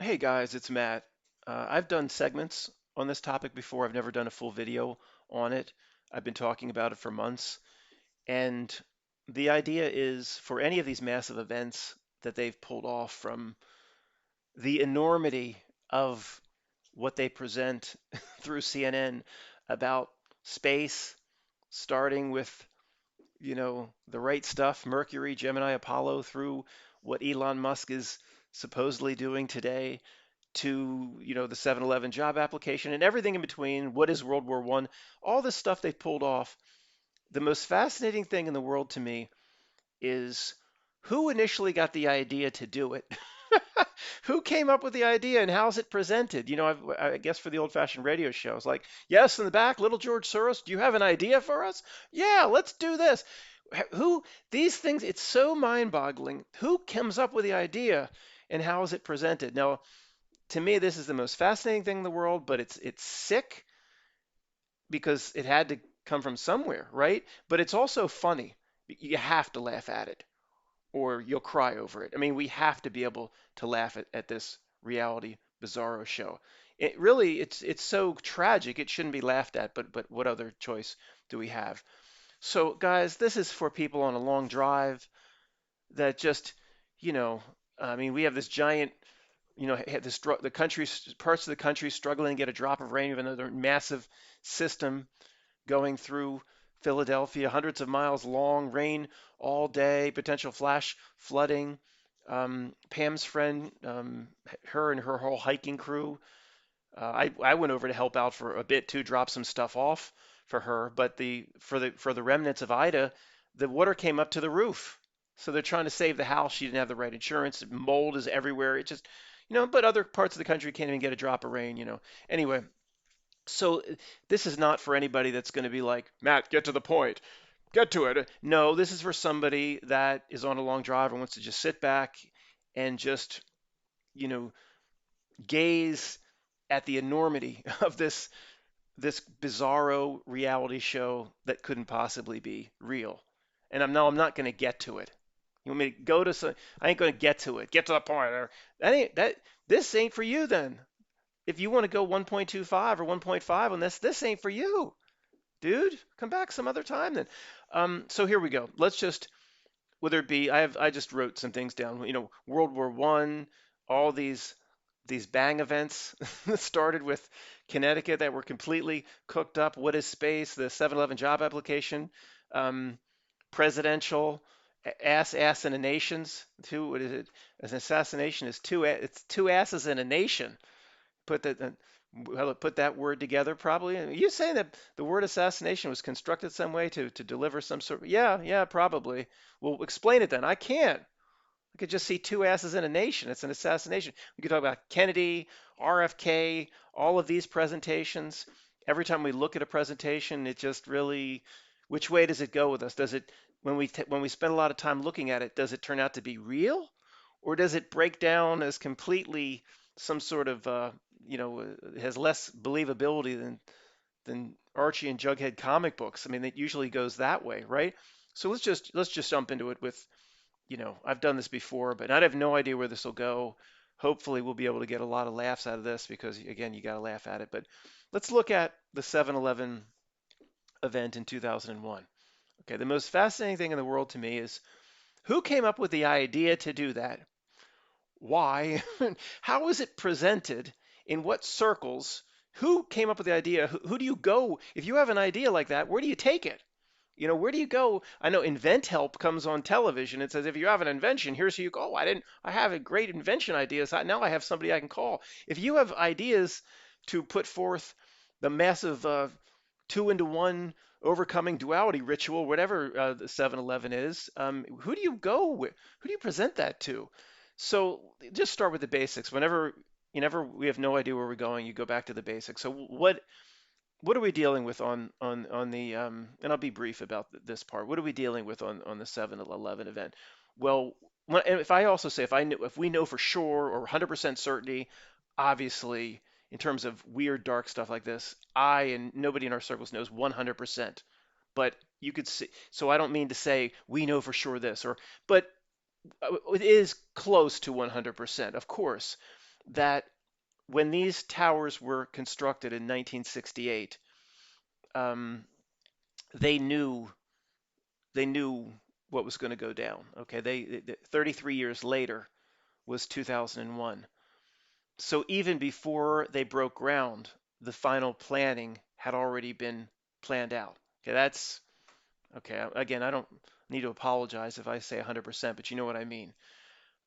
Hey guys, it's Matt. I've done segments on this topic before. I've never done a full video on it. I've been talking about it for months. And the idea is for any of these massive events that they've pulled off from the enormity of what they present through CNN about space, starting with, the right stuff, Mercury, Gemini, Apollo, through what Elon Musk is supposedly doing today to the 7-Eleven job application and everything in between. What is World War One? All this stuff they pulled off. The most fascinating thing in the world to me is who initially got the idea to do it. Who came up with the idea and how's it presented? I guess for the old-fashioned radio shows, like, yes, in the back, little George Soros, do you have an idea for us? Yeah, let's do this. Who these things? It's so mind-boggling. Who comes up with the idea and how is it presented? Now, to me, this is the most fascinating thing in the world, but it's sick because it had to come from somewhere, right? But it's also funny. You have to laugh at it, or you'll cry over it. I mean, we have to be able to laugh at this reality bizarro show. It really, it's so tragic. It shouldn't be laughed at. But what other choice do we have? So, guys, this is for people on a long drive that just, you know, I mean, we have this giant the country, parts of the country struggling to get a drop of rain, even though they're a massive system going through Philadelphia, hundreds of miles long, rain all day, potential flash flooding. Pam's friend, her and her whole hiking crew. I went over to help out for a bit too, drop some stuff off for her. But for the remnants of Ida, the water came up to the roof. So they're trying to save the house. She didn't have the right insurance. Mold is everywhere. It just, but other parts of the country can't even get a drop of rain. Anyway, so this is not for anybody that's going to be like, Matt, get to the point. Get to it. No, this is for somebody that is on a long drive and wants to just sit back and just, you know, gaze at the enormity of this bizarro reality show that couldn't possibly be real. And I'm not going to get to it. You want me to go to some? I ain't going to get to it. Get to the point. That ain't that. This ain't for you then. If you want to go 1.25 or 1.5 on this ain't for you, dude. Come back some other time then. So here we go. Let's just whether it be I just wrote some things down. World War One, all these bang events that started with Connecticut that were completely cooked up. What is space? The 7-Eleven job application, um, presidential ass in a nations. What is it? As an assassination is it's two asses in a nation. Put that well, put that word together probably. Are you saying that the word assassination was constructed some way to deliver some sort of, yeah, probably. Well, explain it then. I can't. I could just see two asses in a nation. It's an assassination. We could talk about Kennedy, RFK, all of these presentations. Every time we look at a presentation, it just really, which way does it go with us? Does it, when we spend a lot of time looking at it, does it turn out to be real, or does it break down as completely some sort of, has less believability than Archie and Jughead comic books? I mean, it usually goes that way, right? So let's just jump into it with, I've done this before, but I have no idea where this will go. Hopefully, we'll be able to get a lot of laughs out of this because, again, you got to laugh at it. But let's look at the 7-Eleven event in 2001. Okay, the most fascinating thing in the world to me is who came up with the idea to do that? Why? How is it presented? In what circles? Who came up with the idea? Who do you go? If you have an idea like that, where do you take it? Where do you go? I know Invent Help comes on television. It says if you have an invention, here's who you go. I have a great invention idea. So now I have somebody I can call. If you have ideas to put forth the massive 2-into-1 overcoming duality ritual, whatever the 7-Eleven is, who do you go with? Who do you present that to? So just start with the basics. Whenever we have no idea where we're going, you go back to the basics. So what are we dealing with on the and I'll be brief about this part. What are we dealing with on the 7-Eleven event? Well, and if I also say if we know for sure or 100% certainty, obviously in terms of weird dark stuff like this, I and nobody in our circles knows 100%. But you could see, so I don't mean to say we know for sure this, but it is close to 100%, of course. that when these towers were constructed in 1968, um, they knew they knew what was going to go down. Okay, 33 years later was 2001. So even before they broke ground, the final planning had already been planned out. Okay, that's okay. Again, I don't need to apologize if I say 100%, but you know what I mean.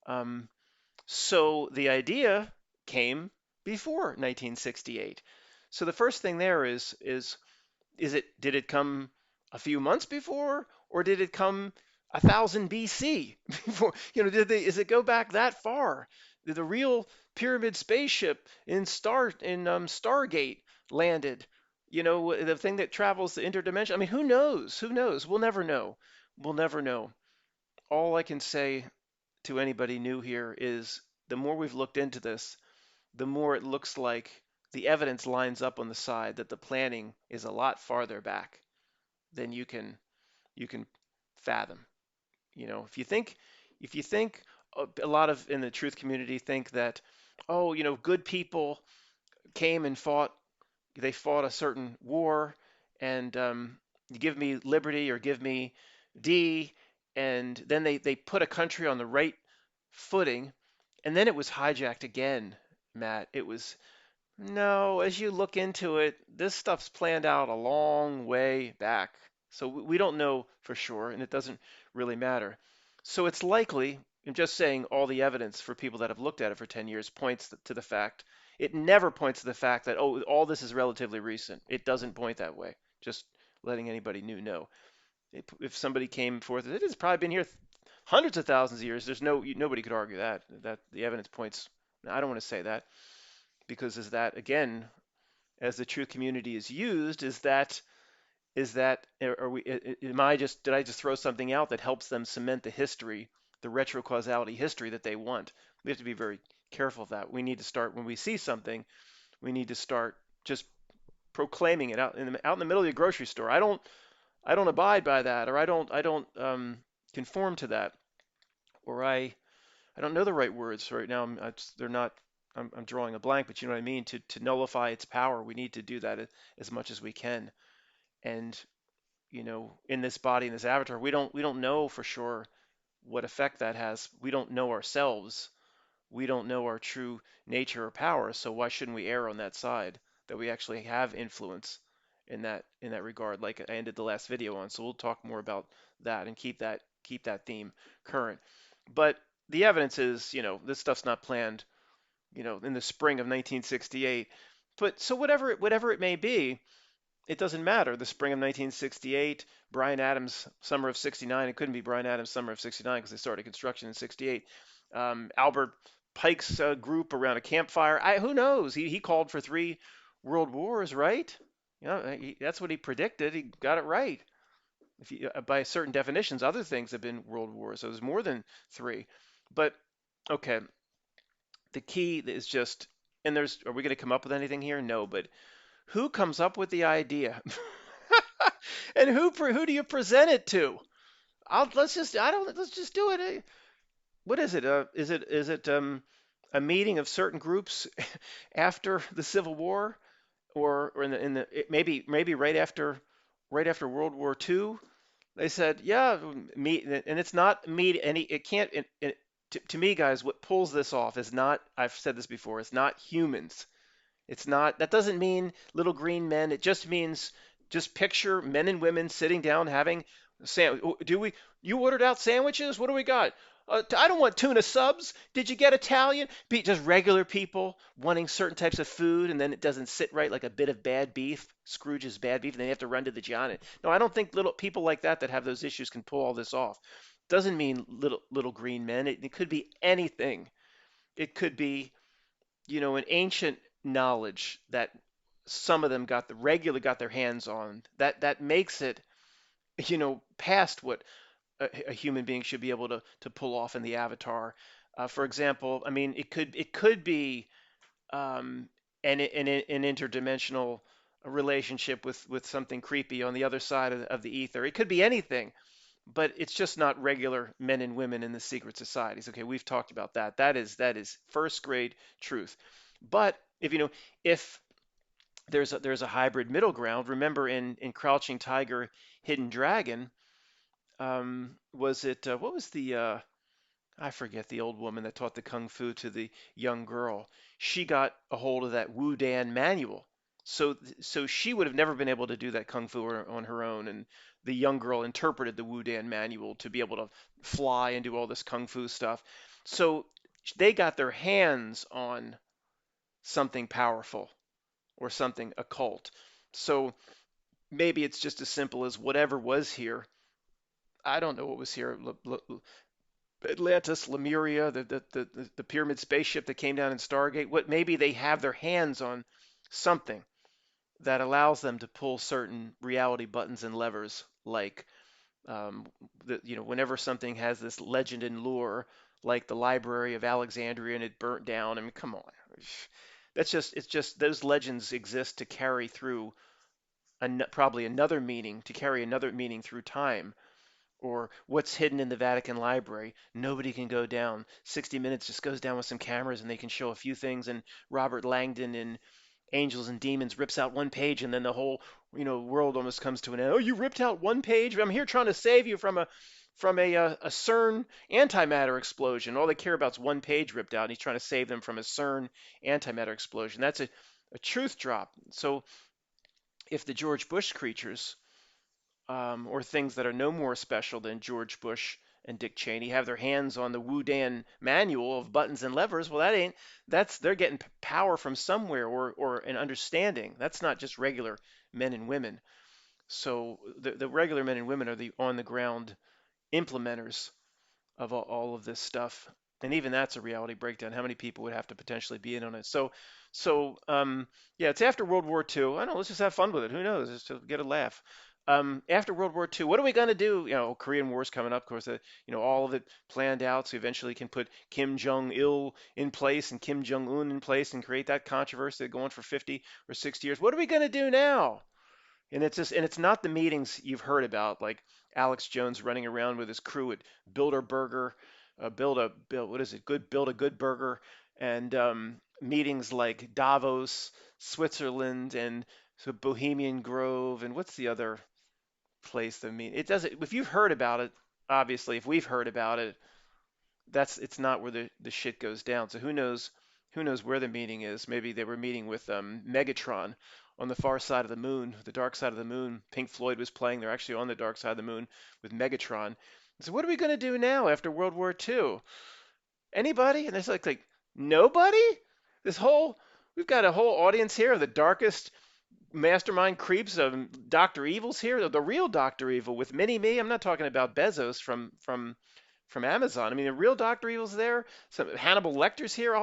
Um, so the idea came before 1968. So the first thing there is it did it come a few months before, or did it come 1,000 BC before? Did they is it go back that far? Did the real pyramid spaceship in Stargate landed? The thing that travels the interdimension. I mean, who knows? Who knows? We'll never know. We'll never know. All I can say to anybody new here is the more we've looked into this, the more it looks like the evidence lines up on the side that the planning is a lot farther back than you can fathom. If you think a lot of in the truth community think that, oh, good people came and fought a certain war, and you give me liberty or give me D, and then they put a country on the right footing, and then it was hijacked again, Matt. It was no, as you look into it, this stuff's planned out a long way back. So we don't know for sure, and it doesn't really matter. So it's likely, I'm just saying all the evidence for people that have looked at it for 10 years points to the fact, it never points to the fact that, oh, all this is relatively recent. It doesn't point that way. Just letting anybody new know. If somebody came forth, it has probably been here hundreds of thousands of years. Nobody could argue that the evidence points. I don't want to say that because is that again as the truth community is used is that are we am I just did I just throw something out that helps them cement the history, the retrocausality history that they want? We have to be very careful of that. We need to start when we see something, we need to start just proclaiming it out in the middle of the grocery store. I don't abide by that, or I don't conform to that, or I don't know the right words right now. They're not. I'm drawing a blank, but you know what I mean. To nullify its power, we need to do that as much as we can. And in this body, in this avatar, we don't know for sure what effect that has. We don't know ourselves. We don't know our true nature or power. So why shouldn't we err on that side that we actually have influence in that regard, like I ended the last video on. So we'll talk more about that and keep that theme current. But the evidence is, this stuff's not planned, in the spring of 1968. But so whatever it may be, it doesn't matter. The spring of 1968, Bryan Adams, summer of 69. It couldn't be Bryan Adams, summer of 69 because they started construction in 68. Albert Pike's group around a campfire. Who knows? He called for 3 world wars, right? That's what he predicted. He got it right. By certain definitions, other things have been world wars. So there's more than 3. But okay, the key is just, and are we going to come up with anything here? No, but who comes up with the idea? And who do you present it to? Let's just do it. What is it? Is it a meeting of certain groups after the Civil War, or maybe right after World War II? They said, yeah, meet, and it's not meet any. It can't. To me, guys, what pulls this off is not. I've said this before. It's not humans. It's not. That doesn't mean little green men. It just means just picture men and women sitting down having Do we? You ordered out sandwiches. What do we got? I don't want tuna subs. Did you get Italian? Just regular people wanting certain types of food, and then it doesn't sit right, like a bit of bad beef, Scrooge's bad beef, and then you have to run to the John. No, I don't think little people like that have those issues can pull all this off. Doesn't mean little green men. It could be anything. It could be an ancient knowledge that some of them regularly got their hands on that makes it past what a human being should be able to pull off in the avatar. For example, I mean, it could be an interdimensional relationship with something creepy on the other side of the ether. It could be anything. but it's just not regular men and women in the secret societies. Okay, we've talked about that. That is first grade truth. But if there's a hybrid middle ground, remember in Crouching Tiger, Hidden Dragon, was it what was the I forget the old woman that taught the kung fu to the young girl. She got a hold of that Wu Dan manual. So she would have never been able to do that kung fu on her own. And the young girl interpreted the Wu Dan manual to be able to fly and do all this kung fu stuff. So they got their hands on something powerful or something occult. So maybe it's just as simple as whatever was here. I don't know what was here. Atlantis, Lemuria, the pyramid spaceship that came down in Stargate. What maybe they have their hands on something that allows them to pull certain reality buttons and levers, like um, whenever something has this legend and lure, like the Library of Alexandria and it burnt down. I mean, come on, it's just those legends exist to carry through probably another meaning, to carry another meaning through time. Or what's hidden in the Vatican Library. Nobody can go down. 60 Minutes just goes down with some cameras and they can show a few things. And Robert Langdon in Angels and Demons rips out one page and then the whole world almost comes to an end. Oh, you ripped out one page? I'm here trying to save you from a CERN antimatter explosion. All they care about is one page ripped out, and he's trying to save them from a CERN antimatter explosion. That's a truth drop. So if the George Bush creatures or things that are no more special than George Bush and Dick Cheney have their hands on the Wu Dan manual of buttons and levers. Well, they're getting power from somewhere or an understanding. That's not just regular men and women. So the regular men and women are the on the ground implementers of all of this stuff. And even that's a reality breakdown. How many people would have to potentially be in on it? So yeah, it's after World War II. I don't know. Let's just have fun with it. Who knows? Just to get a laugh. After World War II, what are we going to do? Korean War's coming up, of course. All of it planned out, so eventually can put Kim Jong Il in place and Kim Jong Un in place and create that controversy going for 50 or 60 years. What are we going to do now? And it's not the meetings you've heard about, like Alex Jones running around with his crew at Bilderberger, what is it? Build a good burger, and meetings like Davos, Switzerland, and so Bohemian Grove, and what's the other place that mean? It doesn't. If you've heard about it, obviously, if we've heard about it, it's not where the shit goes down. So who knows where the meeting is? Maybe they were meeting with Megatron on the far side of the moon, the dark side of the moon. Pink Floyd was playing. They're actually on the dark side of the moon with Megatron. So what are we going to do now after World War II? Anybody? And it's like nobody. This whole we've got a whole audience here of the darkest mastermind creeps of Doctor Evil's here. The real Doctor Evil with Mini Me. I'm not talking about Bezos from Amazon. I mean, the real Doctor Evil's there. Some Hannibal Lecter's here.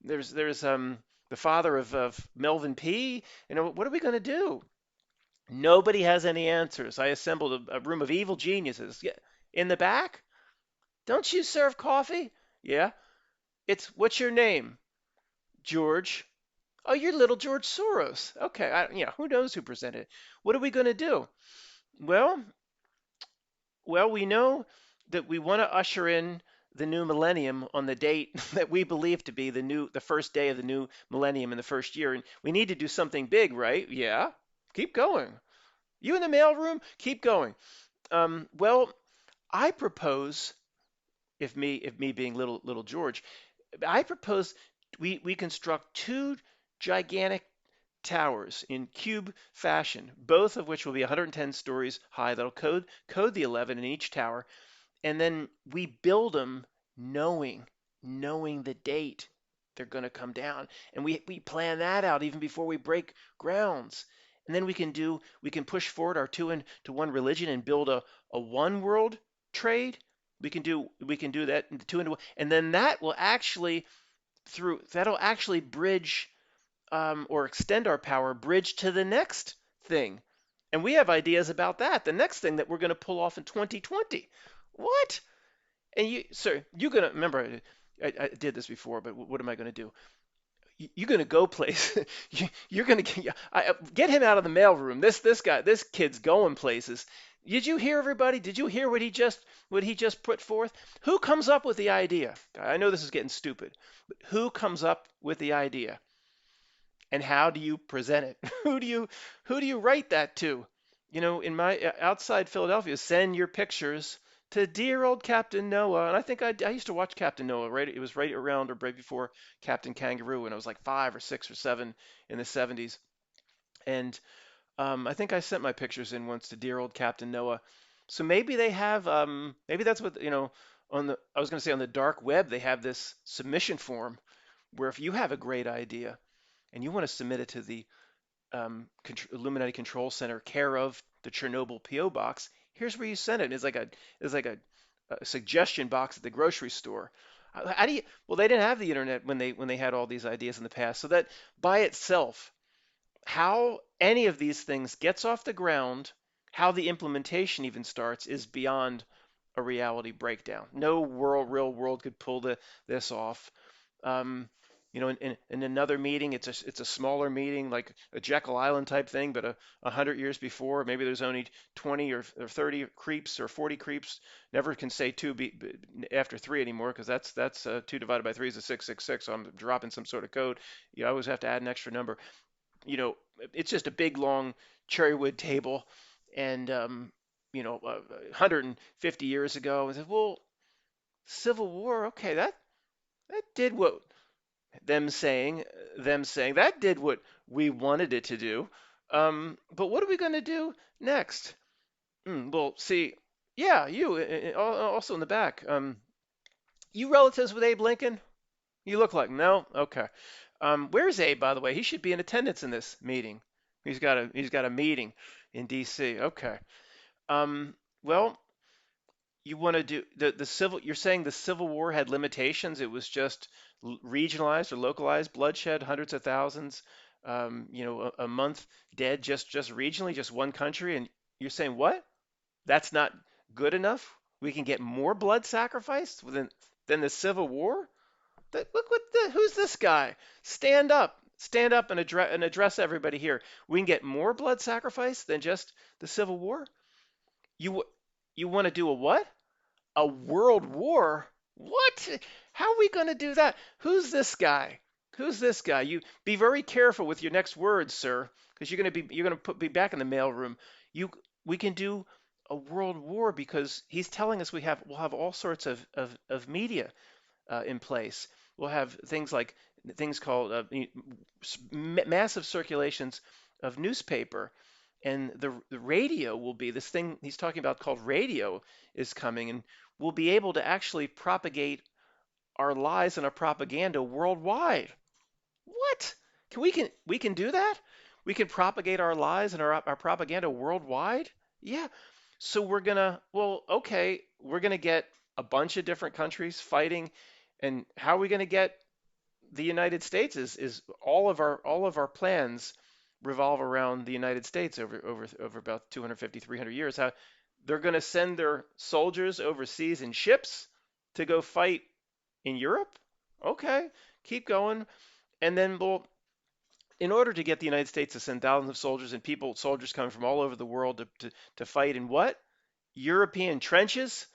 There's the father of Melvin P. What are we going to do? Nobody has any answers. I assembled a room of evil geniuses. Yeah, in the back. Don't you serve coffee? Yeah. What's your name? George. Oh, you're little George Soros. Okay. Who knows who presented it? What are we going to do? Well, we know that we want to usher in the new millennium on the date that we believe to be the first day of the new millennium in the first year, and we need to do something big, right? Yeah, keep going. You in the mailroom, keep going. Well, I propose, if me being little George, I propose we construct two gigantic towers in cube fashion, both of which will be 110 stories high. That'll code the 11 in each tower, and then we build them knowing the date they're going to come down, and we plan that out even before we break grounds. And then we can push forward our two into one religion and build a one world trade. We can do that two into one, and then that'll actually bridge or extend our power, bridge to the next thing. And we have ideas about that. The next thing that we're going to pull off in 2020. What? And you're going to remember, I did this before, but what am I going to do? You're going to go place. You're going to get him out of the mailroom. This kid's going places. Did you hear, everybody? Did you hear what he just put forth? Who comes up with the idea? I know this is getting stupid, but who comes up with the idea, and how do you present it? Who do you write that to? In my outside Philadelphia, send your pictures to dear old Captain Noah. And I think I used to watch Captain Noah. Right, it was right around or right before Captain Kangaroo, when I was like 5 or 6 or 7 in the 70s. And I think I sent my pictures in once to dear old Captain Noah. So maybe they have, maybe that's what, I was going to say, on the dark web, they have this submission form where if you have a great idea and you want to submit it to the Illuminati Control Center, care of the Chernobyl PO box, here's where you send it. It's like a suggestion box at the grocery store. How do you? Well, they didn't have the internet when they had all these ideas in the past, so that by itself, how any of these things gets off the ground, how the implementation even starts, is beyond a reality breakdown. No real world could pull this off. Um, in another meeting, it's a smaller meeting, like a Jekyll Island type thing, but 100 years before, maybe there's only 20 or 30 creeps or 40 creeps. Never can say two after three anymore, because that's 2 divided by 3 is a 666. So I'm dropping some sort of code. You always have to add an extra number. you know, it's just a big long cherry wood table, and 150 years ago, I said, well, Civil War, okay, that did what them saying them saying that did what we wanted it to do. But what are we going to do next? Well, see, yeah, you also in the back. You relatives with Abe Lincoln? You look like no. Okay. Where's Abe, by the way? He should be in attendance in this meeting. He's got a meeting in D.C. Okay. Well, you want to do the civil? You're saying the Civil War had limitations. It was just regionalized or localized bloodshed, hundreds of thousands. A month dead just regionally, just one country. And you're saying what? That's not good enough? We can get more blood sacrificed than the Civil War? Look who's this guy? Stand up and address everybody here. We can get more blood sacrifice than just the Civil War. You you want to do a what? A world war? What? How are we going to do that? Who's this guy? Who's this guy? You be very careful with your next words, sir, because you're going to be back in the mailroom. You We can do a world war because he's telling us we'll have all sorts of media in place. We'll have things called massive circulations of newspaper, and the radio will be this thing he's talking about called radio is coming, and we'll be able to actually propagate our lies and our propaganda worldwide. What? We can do that? We can propagate our lies and our propaganda worldwide? Yeah. So well, okay, we're gonna get a bunch of different countries fighting, and how are we gonna get the United States? Is all of our plans revolve around the United States over about 250, 300 years. How they're gonna send their soldiers overseas in ships to go fight in Europe? Okay, keep going. And then, well, in order to get the United States to send thousands of soldiers and soldiers coming from all over the world to fight in what? European trenches?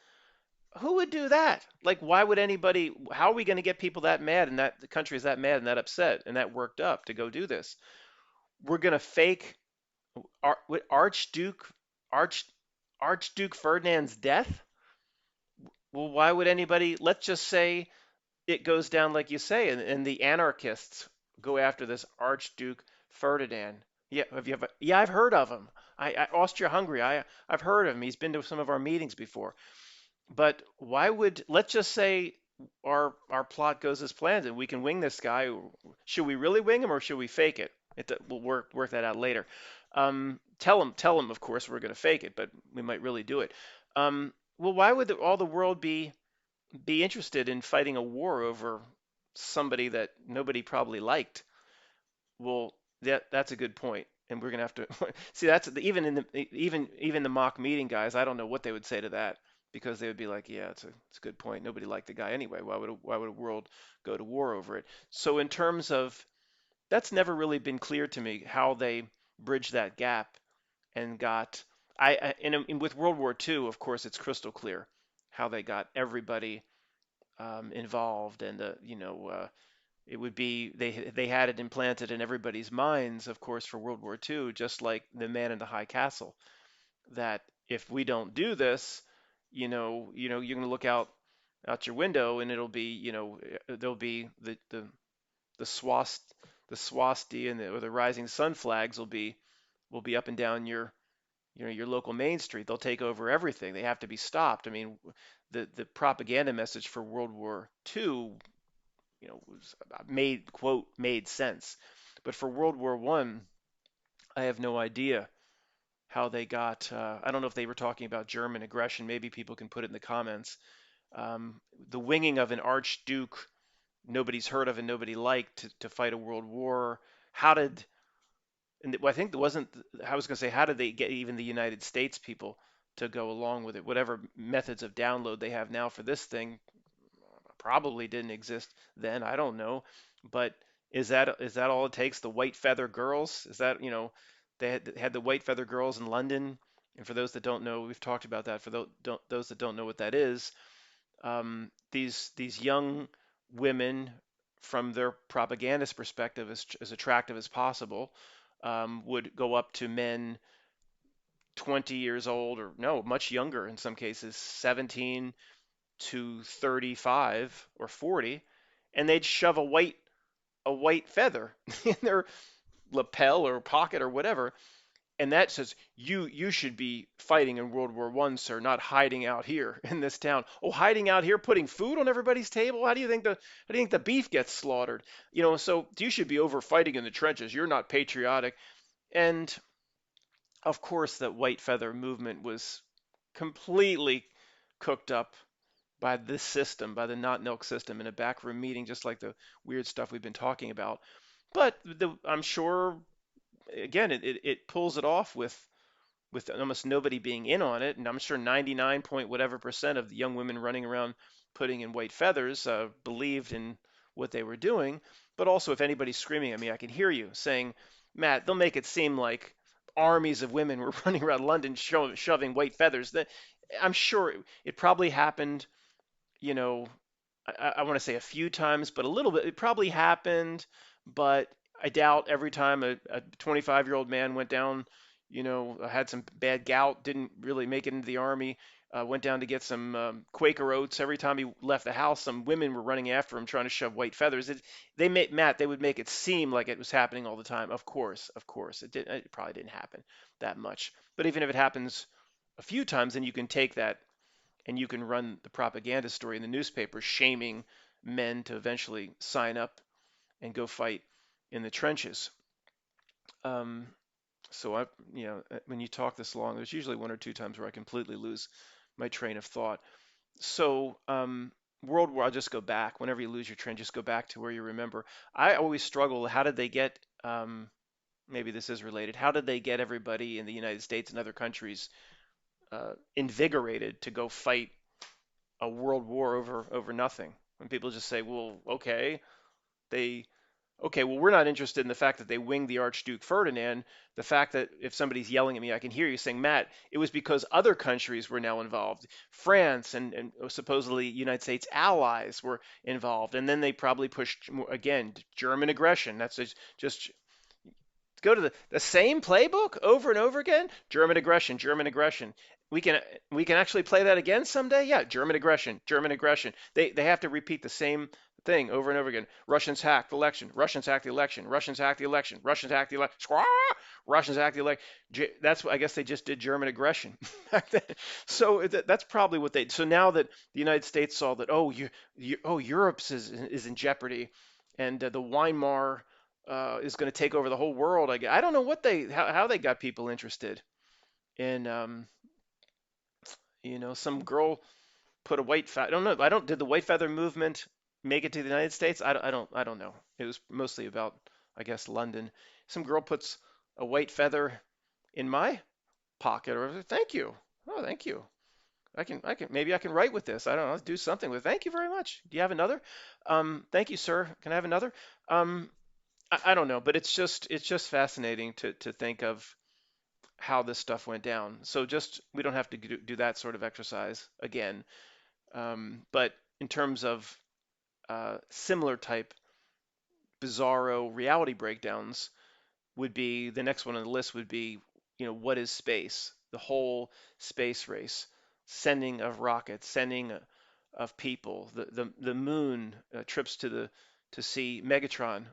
Who would do that? Like, why would anybody? How are we going to get people that mad, and that the country is that mad and that upset and that worked up to go do this? We're going to fake Archduke Arch Archduke Ferdinand's death? Well, why would anybody? Let's just say it goes down like you say, and the anarchists go after this Archduke Ferdinand. Yeah, yeah, I've heard of him. Austria-Hungary. I've heard of him. He's been to some of our meetings before. But let's just say our plot goes as planned and we can wing this guy. Should we really wing him or should we fake it? We'll work that out later. Tell him, of course, we're going to fake it, but we might really do it. Well, why would all the world be interested in fighting a war over somebody that nobody probably liked? Well, that's a good point, and we're gonna have to see. Even the mock meeting guys, I don't know what they would say to that, because they would be like, yeah, it's a good point. Nobody liked the guy anyway. Why would a world go to war over it? So in terms of that's never really been clear to me how they bridged that gap and got and with World War II, of course, it's crystal clear how they got everybody involved, and it would be they had it implanted in everybody's minds, of course, for World War II, just like the man in the high castle, that if we don't do this, you're going to look out your window, and it'll be, there'll be the swast the swasti or the rising sun flags will be up and down your local main street. They'll take over everything. They have to be stopped. I mean, the propaganda message for World War II, was made sense. But for World War One, I have no idea how they got. I don't know if they were talking about German aggression. Maybe people can put it in the comments. The winging of an archduke nobody's heard of and nobody liked to fight a world war. How did and I think there wasn't. I was going to say, how did they get even the United States people to go along with it? Whatever methods of download they have now for this thing probably didn't exist then. I don't know, but is that all it takes? The white feather girls? Is that they had the white feather girls in London? And for those that don't know, we've talked about that. For those that don't know what that is, these young women, from their propagandist perspective, as attractive as possible, would go up to men 20 years old, or no, much younger in some cases, 17 to 35 or 40, and they'd shove a white feather in their lapel or pocket or whatever, and that says you should be fighting in World War One, sir, not hiding out here in this town. Oh, hiding out here, putting food on everybody's table. How do you think the beef gets slaughtered? So you should be over fighting in the trenches. You're not patriotic. And of course, that white feather movement was completely cooked up by this system, by the not milk system, in a backroom meeting, just like the weird stuff we've been talking about. But I'm sure, again, it pulls it off with almost nobody being in on it, and I'm sure 99 point whatever percent of the young women running around putting in white feathers believed in what they were doing. But also, if anybody's screaming at me, I can hear you saying, Matt, they'll make it seem like armies of women were running around London shoving white feathers. That I'm sure it probably happened, you know, I want to say a few times, but a little bit. It probably happened, but I doubt every time a 25-year-old man went down, had some bad gout, didn't really make it into the army, went down to get some Quaker oats. Every time he left the house, some women were running after him trying to shove white feathers. Matt, they would make it seem like it was happening all the time. Of course, it probably didn't happen that much. But even if it happens a few times, then you can take that and you can run the propaganda story in the newspaper shaming men to eventually sign up and go fight in the trenches. Um, when you talk this long, there's usually one or two times where I completely lose my train of thought. So, World War, I'll just go back. Whenever you lose your train, just go back to where you remember. I always struggle. How did they get, maybe this is related, how did they get everybody in the United States and other countries invigorated to go fight a world war over nothing? When people just say, well, they well, we're not interested in the fact that they winged the Archduke Ferdinand. The fact that if somebody's yelling at me, I can hear you saying, Matt, it was because other countries were now involved. France and supposedly United States allies were involved. And then they probably pushed, again, German aggression. That's just go to the same playbook over and over again. German aggression, German aggression. We can actually play that again someday. Yeah, German aggression, German aggression. They have to repeat the same thing over and over again. Russians hacked the election. Russians hacked the election. Russians hacked the election. Russians hacked the election. Russians hacked the election. That's what I guess they just did German aggression back then. So that's probably what they. So now that the United States saw that, Europe's is in jeopardy, and the Weimar is going to take over the whole world. I don't know how they got people interested in some girl put a white feather. I don't know. I don't. Did the white feather movement make it to the United States? I don't know. It was mostly about, I guess, London. Some girl puts a white feather in my pocket, or thank you. Oh, thank you. Maybe I can write with this. I don't know. Do something with. Thank you very much. Do you have another? Thank you, sir. Can I have another? Um, I don't know, but it's just fascinating to think of how this stuff went down. So just we don't have to do that sort of exercise again. But in terms of similar type bizarro reality breakdowns, would be the next one on the list would be, what is space? The whole space race, sending of rockets, sending of people, the moon, trips to see Megatron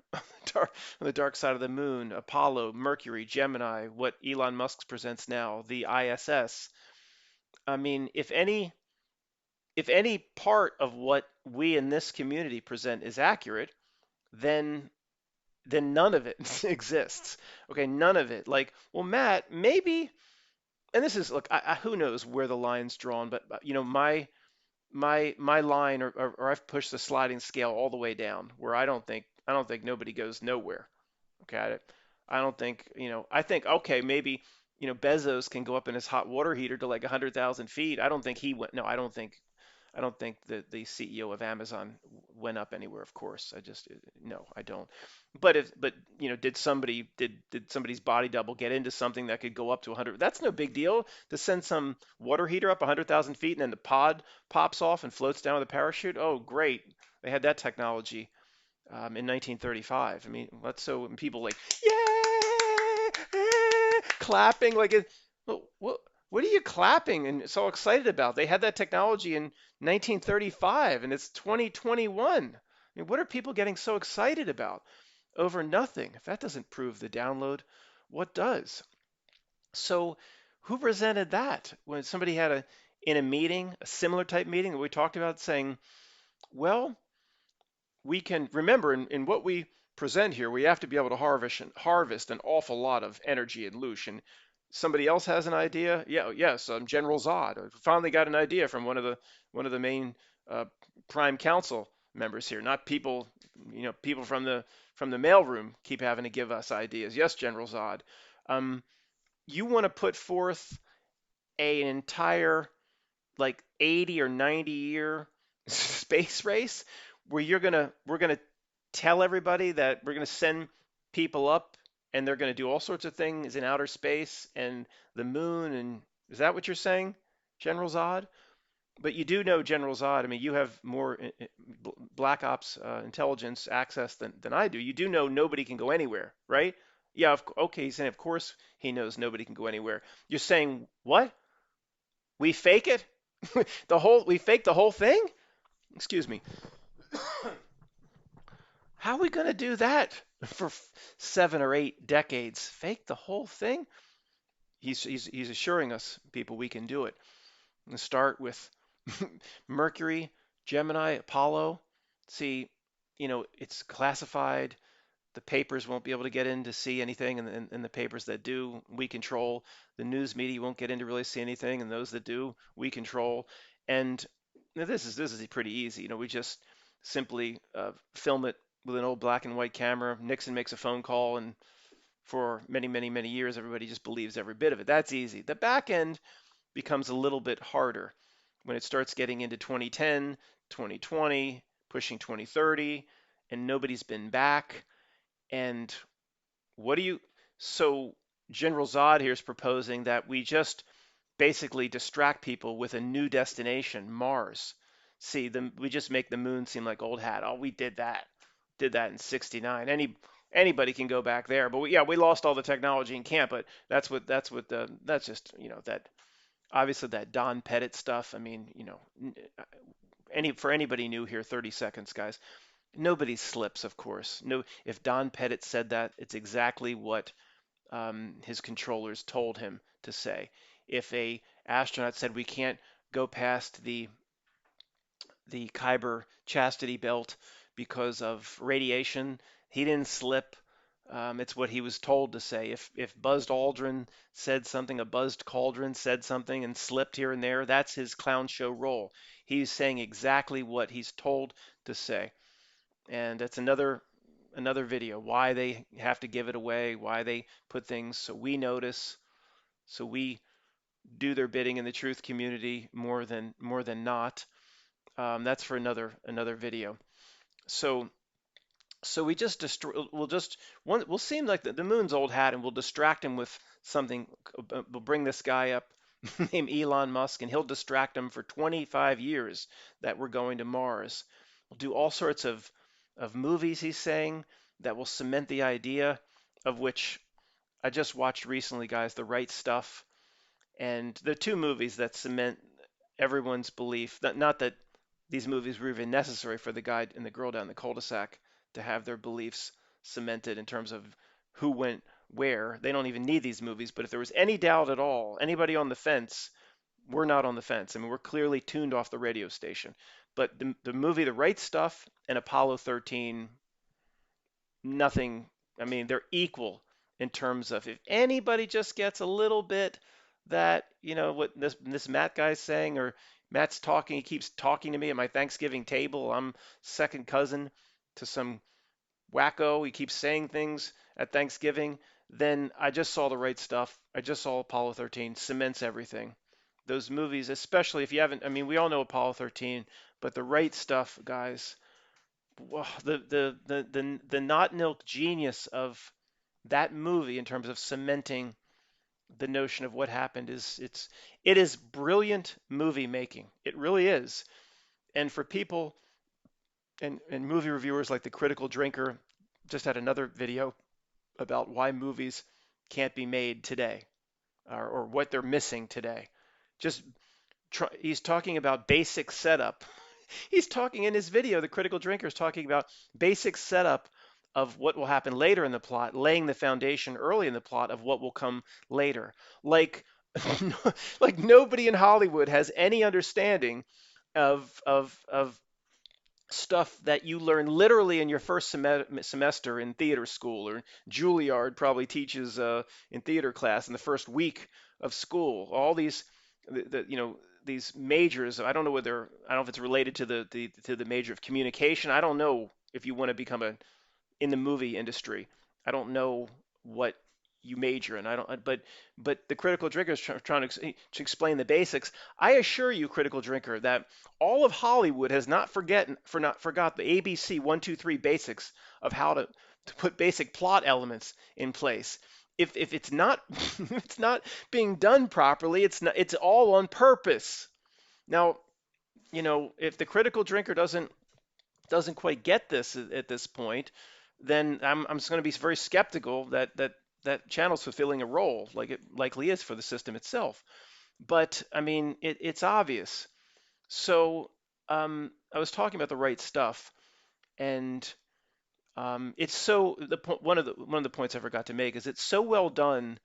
on the dark side of the moon, Apollo, Mercury, Gemini, what Elon Musk presents now, the ISS. I mean, if any part of what we in this community present is accurate, then none of it exists. Okay, none of it. Like, well, Matt, maybe, and this is, look, who knows where the line's drawn, but my line, or I've pushed the sliding scale all the way down, where I don't think nobody goes nowhere. Okay, I don't think, I think, okay, maybe, Bezos can go up in his hot water heater to like 100,000 feet. I don't think he went. No, I don't think the CEO of Amazon went up anywhere. Of course, no, I don't. But did somebody's body double get into something that could go up to 100? That's no big deal to send some water heater up 100,000 feet and then the pod pops off and floats down with a parachute. Oh, great! They had that technology in 1935. I mean, that's so and people like yeah, clapping like it. What are you clapping and so excited about? They had that technology in 1935 and it's 2021. I mean, what are people getting so excited about over nothing? If that doesn't prove the download, what does? So, who presented that when somebody had in a meeting, a similar type meeting that we talked about, saying, well, we can remember in what we present here, we have to be able to harvest an awful lot of energy and loosh. And somebody else has an idea. Yeah, yes, General Zod. I finally got an idea from one of the main uh, Prime Council members here. Not people, people from the mailroom keep having to give us ideas. Yes, General Zod. Um, you want to put forth an entire like 80 or 90-year space race where we're gonna tell everybody that we're gonna send people up and they're gonna do all sorts of things in outer space and the moon, and is that what you're saying, General Zod? But you do know, General Zod, I mean, you have more Black Ops intelligence access than I do. You do know nobody can go anywhere, right? Yeah, okay, he's saying of course he knows nobody can go anywhere. You're saying what? We fake it? We fake the whole thing? Excuse me. How are we going to do that for 7 or 8 decades? Fake the whole thing? He's assuring us, people, we can do it. And start with Mercury, Gemini, Apollo. See, it's classified. The papers won't be able to get in to see anything, and the papers that do, we control. The news media won't get in to really see anything, and those that do, we control. And this is pretty easy. We just simply film it with an old black and white camera. Nixon makes a phone call, and for many, many, many years, everybody just believes every bit of it. That's easy. The back end becomes a little bit harder when it starts getting into 2010, 2020, pushing 2030, and nobody's been back. And what do you? So General Zod here is proposing that we just basically distract people with a new destination, Mars. See, we just make the moon seem like old hat. Oh, we did that in '69. Anybody can go back there, but we lost all the technology and can't. But that's just that obviously that Don Pettit stuff. I mean, for anybody new here, 30 seconds, guys. Nobody slips, of course. No, if Don Pettit said that, it's exactly what his controllers told him to say. If a astronaut said we can't go past the Kuiper chastity belt because of radiation, he didn't slip. It's what he was told to say. If Buzzed Aldrin said something, a Buzzed Cauldron said something and slipped here and there, that's his clown show role. He's saying exactly what he's told to say. And that's another video, why they have to give it away, why they put things so we notice, so we do their bidding in the truth community more than not. That's for another video. So So we just we'll seem like the moon's old hat, and we'll distract him with something. We'll bring this guy up named Elon Musk, and he'll distract him for 25 years that we're going to Mars. We'll do all sorts of movies, he's saying, that will cement the idea, of which I just watched recently, guys, The Right Stuff. And the two movies that cement everyone's belief, not that these movies were even necessary for the guy and the girl down the cul-de-sac to have their beliefs cemented in terms of who went where. They don't even need these movies. But if there was any doubt at all, anybody on the fence, we're not on the fence. I mean, we're clearly tuned off the radio station. But the movie The Right Stuff and Apollo 13, nothing. I mean, they're equal in terms of, if anybody just gets a little bit that, what this Matt guy's saying, or Matt's talking, he keeps talking to me at my Thanksgiving table. I'm second cousin to some wacko. He keeps saying things at Thanksgiving. Then I just saw The Right Stuff. I just saw Apollo 13. Cements everything. Those movies, especially if you haven't, I mean, we all know Apollo 13, but The Right Stuff, guys, the not nilk genius of that movie in terms of cementing the notion of what happened it is brilliant movie making. It really is. And for people and movie reviewers like the Critical Drinker, just had another video about why movies can't be made today, or what they're missing today. Just he's talking about basic setup. He's talking in his video, the Critical Drinker is talking about basic setup of what will happen later in the plot, laying the foundation early in the plot of what will come later. Like, like nobody in Hollywood has any understanding of stuff that you learn literally in your first semester in theater school, or Juilliard probably teaches in theater class in the first week of school. All these, these majors. I don't know if it's related to the major of communication. I don't know if you want to become in the movie industry. I don't know what you major in. I don't, but the Critical Drinker is trying to explain the basics. I assure you, Critical Drinker, that all of Hollywood has not forgot the ABC 1, 2, 3 basics of how to put basic plot elements in place. If it's not if it's not being done properly, it's all on purpose. Now, if the Critical Drinker doesn't quite get this at this point, then I'm just going to be very skeptical that channel's fulfilling a role like it likely is for the system itself. But I mean, it's obvious. So I was talking about The Right Stuff, and it's so one of the points I forgot to make is it's so well done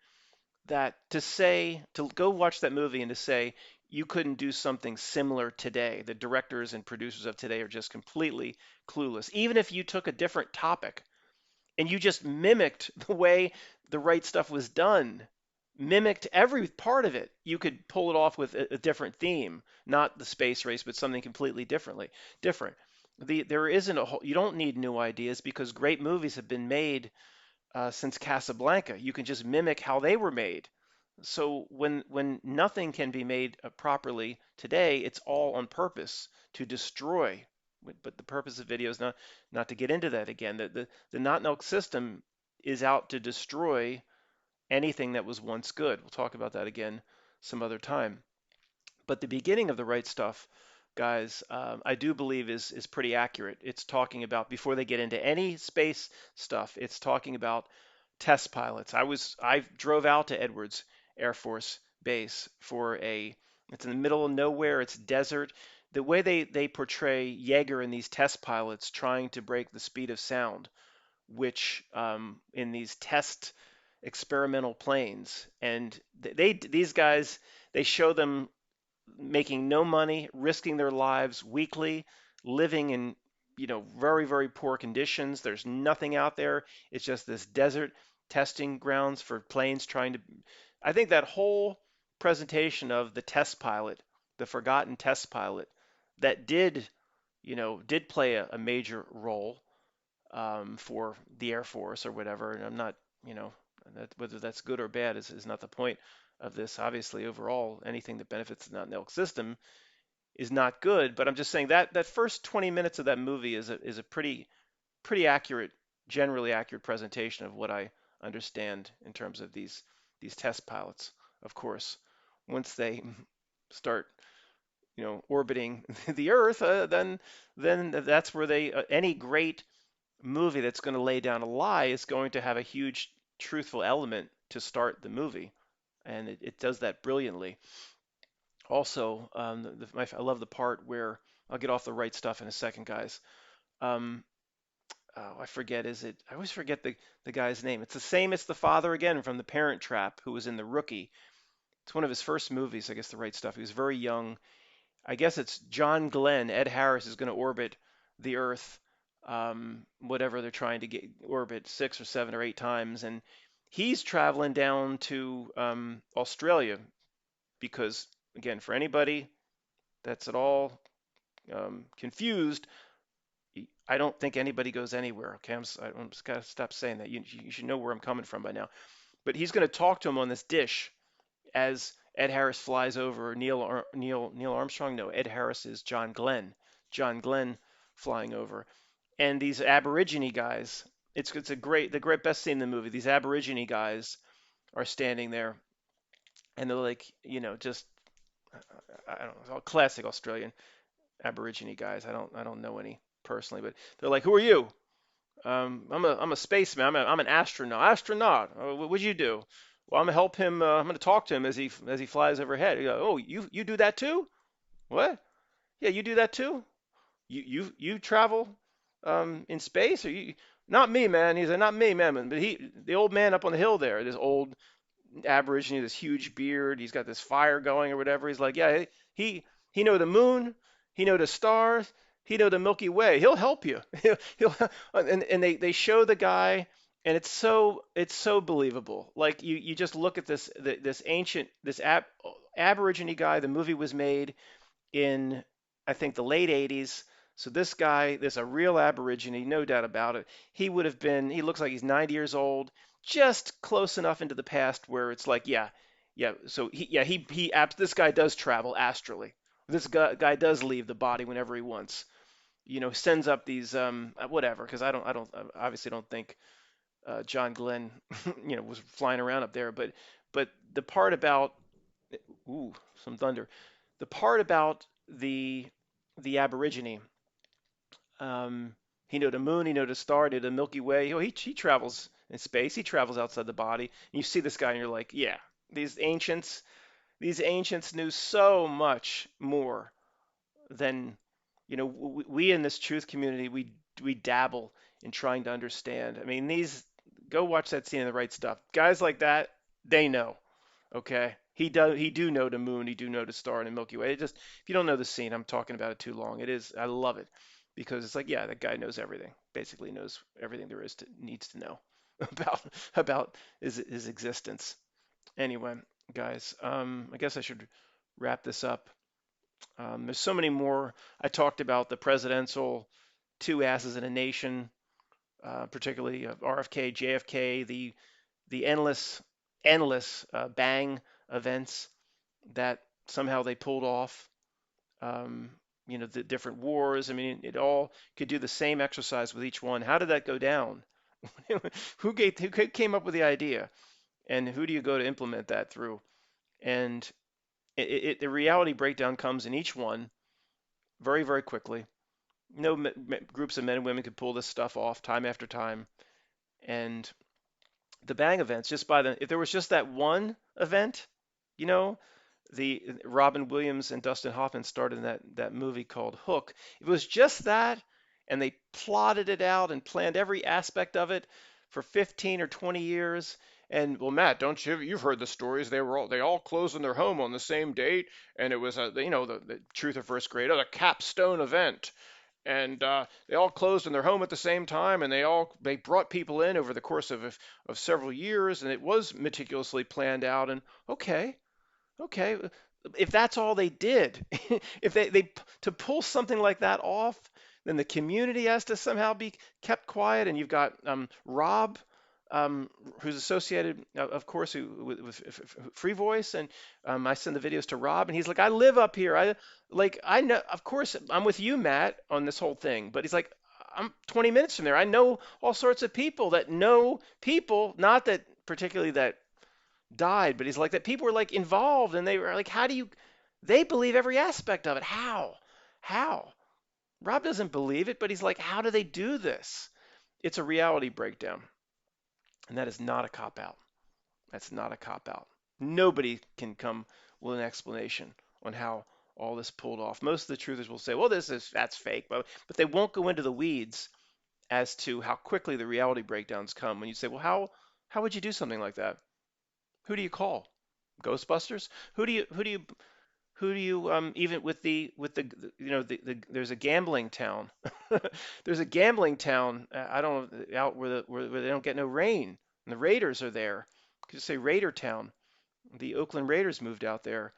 that to go watch that movie and to say you couldn't do something similar today. The directors and producers of today are just completely clueless. Even if you took a different topic and you just mimicked the way The Right Stuff was done, mimicked every part of it, you could pull it off with a different theme, not the space race, but something completely different. There isn't a whole, you don't need new ideas because great movies have been made since Casablanca. You can just mimic how they were made. So when nothing can be made properly today, it's all on purpose to destroy. But the purpose of video is not to get into that again. The not milk system is out to destroy anything that was once good. We'll talk about that again some other time. But the beginning of The Right Stuff, guys, I do believe is pretty accurate. It's talking about, before they get into any space stuff, it's talking about test pilots. I drove out to Edwards Air Force Base it's in the middle of nowhere, it's desert. The way they portray Yeager and these test pilots trying to break the speed of sound, which in these test experimental planes, and these guys, they show them making no money, risking their lives weekly, living in very, very poor conditions. There's nothing out there. It's just this desert testing grounds for planes trying to. I think that whole presentation of the test pilot, the forgotten test pilot, that did play a major role for the Air Force or whatever. And I'm not, whether that's good or bad is not the point of this. Obviously, overall, anything that benefits the not-milk system is not good. But I'm just saying that that first 20 minutes of that movie is a pretty accurate, generally accurate presentation of what I understand in terms of these test pilots. Of course, once they start, orbiting the Earth, then that's where they any great movie that's going to lay down a lie is going to have a huge truthful element to start the movie, and it does that brilliantly. Also, I love the part where I'll get off the right stuff in a second, guys. Um, oh, I forget. I always forget the guy's name. It's the same as the father again from The Parent Trap, who was in The Rookie. It's one of his first movies, I guess. The right stuff. He was very young. I guess it's John Glenn. Ed Harris is going to orbit the Earth, whatever they're trying to get orbit 6 or 7 or 8 times, and he's traveling down to Australia because, again, for anybody that's at all confused, I don't think anybody goes anywhere. Okay, I'm just gotta stop saying that. You should know where I'm coming from by now. But he's going to talk to him on this dish as Ed Harris flies over. Neil Armstrong. No, Ed Harris is John Glenn. John Glenn flying over, and these Aborigine guys. It's a great best scene in the movie. These Aborigine guys are standing there, and they're like, just I don't know, it's all classic Australian Aborigine guys. I don't know any personally, but they're like, "Who are you?" I'm a spaceman. I'm an astronaut. Astronaut. What'd you do? Well, I'm gonna help him. I'm gonna talk to him as he flies overhead. Oh, you do that too? What? Yeah, you do that too? You travel in space? Or you? Not me, man. He's like, not me, man. But the old man up on the hill there, this old Aborigine, this huge beard. He's got this fire going or whatever. He's like, yeah, he know the moon, he know the stars, he know the Milky Way. He'll help you. He'll and they show the guy, and it's so believable. Like you just look at this ancient Aborigine guy. The movie was made in, I think, the late 80s. So this guy, this a real Aborigine, no doubt about it. He looks like he's 90 years old, just close enough into the past where it's like, yeah, yeah. So this guy does travel astrally. This guy does leave the body whenever he wants. Sends up these whatever, because I obviously don't think John Glenn, was flying around up there, but the part about, ooh, some thunder. The part about the Aborigine, um, he know the moon, he know the star, he know the Milky Way. He travels in space. He travels outside the body. And you see this guy, and you're like, yeah, these ancients, these ancients knew so much more than, we in this truth community, we dabble in trying to understand. I mean, go watch that scene in The Right Stuff. Guys like that, they know. Okay. He do know the moon, he do know the star and the Milky Way. If you don't know the scene, I'm talking about it too long. I love it because it's like, yeah, that guy knows everything. Basically knows everything there is to needs to know about his existence. Anyway, guys, I guess I should wrap this up. There's so many more. I talked about the presidential two asses in a nation, particularly RFK, JFK, the endless bang events that somehow they pulled off. Um, the different wars. I mean, it all could do the same exercise with each one. How did that go down? Who came up with the idea, and who do you go to implement that through? And the reality breakdown comes in each one very, very quickly. No groups of men and women could pull this stuff off time after time. And the bang events, if there was just that one event, you know, the Robin Williams and Dustin Hoffman started in that movie called Hook. If it was just that, and they plotted it out and planned every aspect of it for 15 or 20 years. And well, Matt, don't you've heard the stories? They all closed in their home on the same date, and it was the Truth or First Grade, the capstone event, and they all closed in their home at the same time, and they brought people in over the course of several years, and it was meticulously planned out. And okay, if that's all they did, if they to pull something like that off, then the community has to somehow be kept quiet. And you've got Rob, who's associated, of course, with Free Voice, and I send the videos to Rob, and he's like, I live up here. I know, of course, I'm with you, Matt, on this whole thing, but he's like, I'm 20 minutes from there. I know all sorts of people that know people, not that particularly that died, but he's like that people were like involved and they were like, how do you, they believe every aspect of it. How? How? Rob doesn't believe it, but he's like, how do they do this? It's a reality breakdown. And that is not a cop out. That's not a cop out. Nobody can come with an explanation on how all this pulled off. Most of the truthers will say, well, that's fake, but they won't go into the weeds as to how quickly the reality breakdowns come. When you say, well, how would you do something like that? Who do you call? Ghostbusters? Who do you even with the there's a gambling town. There's a gambling town. I don't know out where they don't get no rain, and the Raiders are there. Could you say Raider Town? The Oakland Raiders moved out there,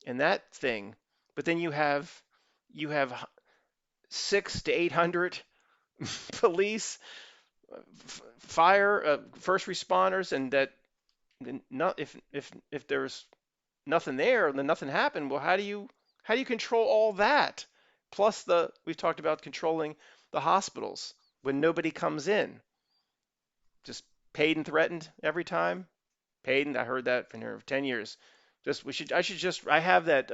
and that thing. But then you have 600 to 800 police, fire, first responders, and that not if there's nothing there and then nothing happened. Well, how do you control all that? Plus we've talked about controlling the hospitals when nobody comes in. Just paid and threatened every time. Paid and I heard that for 10 years. Just I have that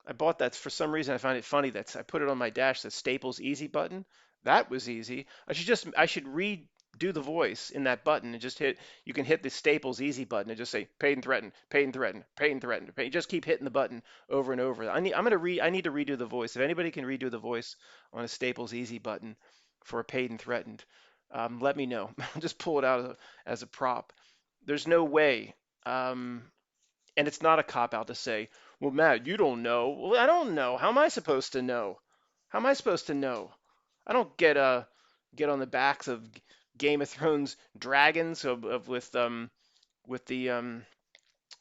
I bought that for some reason. I find it funny that I put it on my dash, the Staples easy button. That was easy. I should redo the voice in that button and just hit. You can hit the Staples easy button and just say paid and threatened, paid and threatened, paid and threatened. Paid. Just keep hitting the button over and over. I need to redo the voice. If anybody can redo the voice on a Staples easy button for a paid and threatened, let me know. Just pull it out as a prop. There's no way. And it's not a cop out to say, well, Matt, you don't know. Well, I don't know. How am I supposed to know? How am I supposed to know? I don't get on the backs of Game of Thrones dragons with the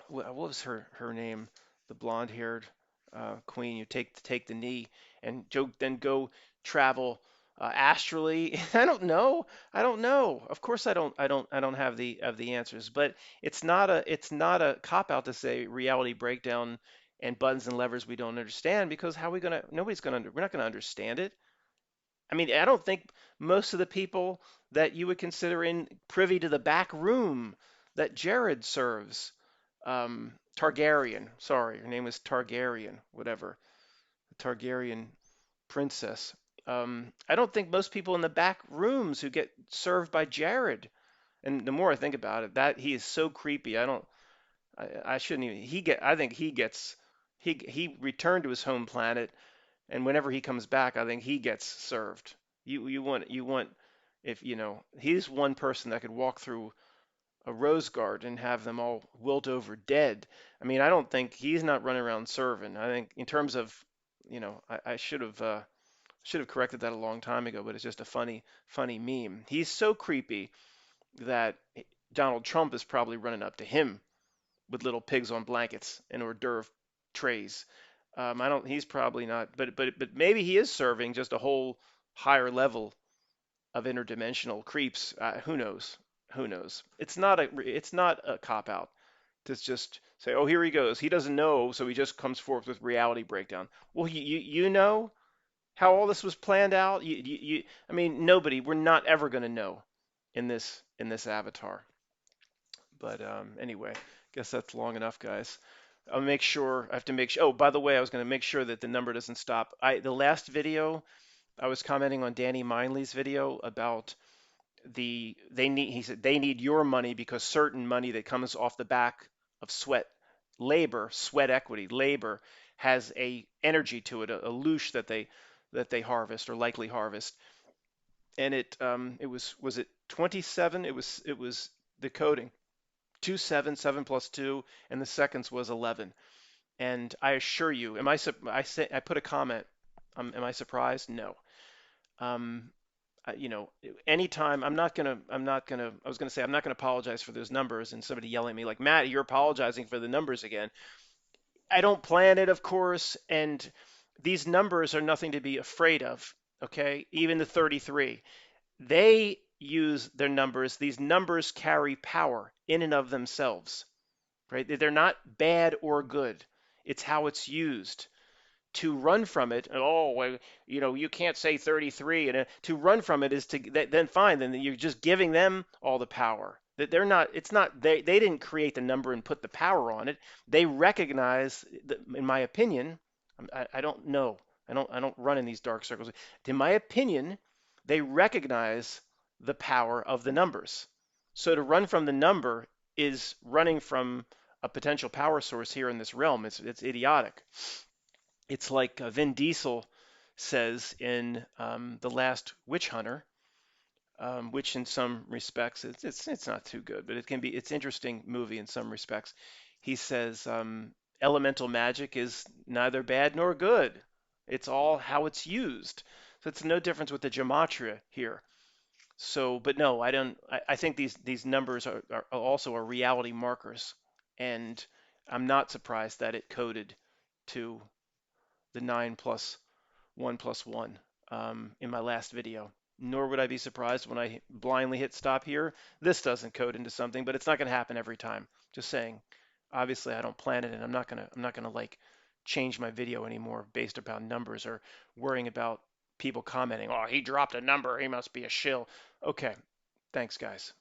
what was her name? The blonde-haired queen. You take the knee and then go travel astrally. I don't know. I don't know. Of course, I don't have the answers. But it's not a cop out to say reality breakdown and buttons and levers we don't understand because how are we gonna? We're not gonna understand it. I mean, I don't think most of the people that you would consider in privy to the back room that Jared serves, Targaryen, sorry, her name was Targaryen, whatever, Targaryen princess. I don't think most people in the back rooms who get served by Jared, and the more I think about it, that he is so creepy. I shouldn't even, I think he returned to his home planet and whenever he comes back, I think he gets served. You want if he's one person that could walk through a rose garden and have them all wilt over dead. I mean, I don't think he's not running around serving. I think in terms of I should have corrected that a long time ago, but it's just a funny meme. He's so creepy that Donald Trump is probably running up to him with little pigs on blankets and hors d'oeuvre trays. I don't. He's probably not, but maybe he is serving just a whole higher level of interdimensional creeps. Who knows? Who knows? It's not a cop out to just say, oh, here he goes. He doesn't know, so he just comes forth with reality breakdown. Well, you know how all this was planned out. I mean, nobody. We're not ever going to know in this avatar. But anyway, guess that's long enough, guys. I'll make sure. I have to make sure. Oh, by the way, I was going to make sure that the number doesn't stop. The last video, I was commenting on Danny Mindley's video about they need. He said they need your money because certain money that comes off the back of sweat equity, labor has a energy to it, a loosh that they harvest or likely harvest. And it was it 27? It was the coding 277 plus 2 and the seconds was 11. And I assure you, I put a comment. Am I surprised? No. Um, Anytime I was gonna say I'm not gonna apologize for those numbers, and somebody yelling at me like Matt, you're apologizing for the numbers again. I don't plan it, of course, and these numbers are nothing to be afraid of. Okay, even the 33, they use their numbers. These numbers carry power in and of themselves, right? They're not bad or good. It's how it's used. to run from it, oh, well, you can't say 33, and to run from it is to then fine, then you're just giving them all the power. That they're not, it's not, they didn't create the number and put the power on it. They recognize, that, in my opinion, I don't know, I don't run in these dark circles. In my opinion, they recognize the power of the numbers. So to run from the number is running from a potential power source here in this realm. It's idiotic. It's like Vin Diesel says in The Last Witch Hunter, which in some respects it's not too good, but it's interesting movie in some respects. He says elemental magic is neither bad nor good. It's all how it's used. So it's no difference with the gematria here. So, but no, I don't. I think these numbers are also are reality markers, and I'm not surprised that it coded to the 9 plus 1 plus 1 in my last video. Nor would I be surprised when I blindly hit stop here. This doesn't code into something, but it's not going to happen every time. Just saying. Obviously, I don't plan it, and I'm not gonna like change my video anymore based upon numbers or worrying about people commenting. Oh, he dropped a number. He must be a shill. Okay. Thanks, guys.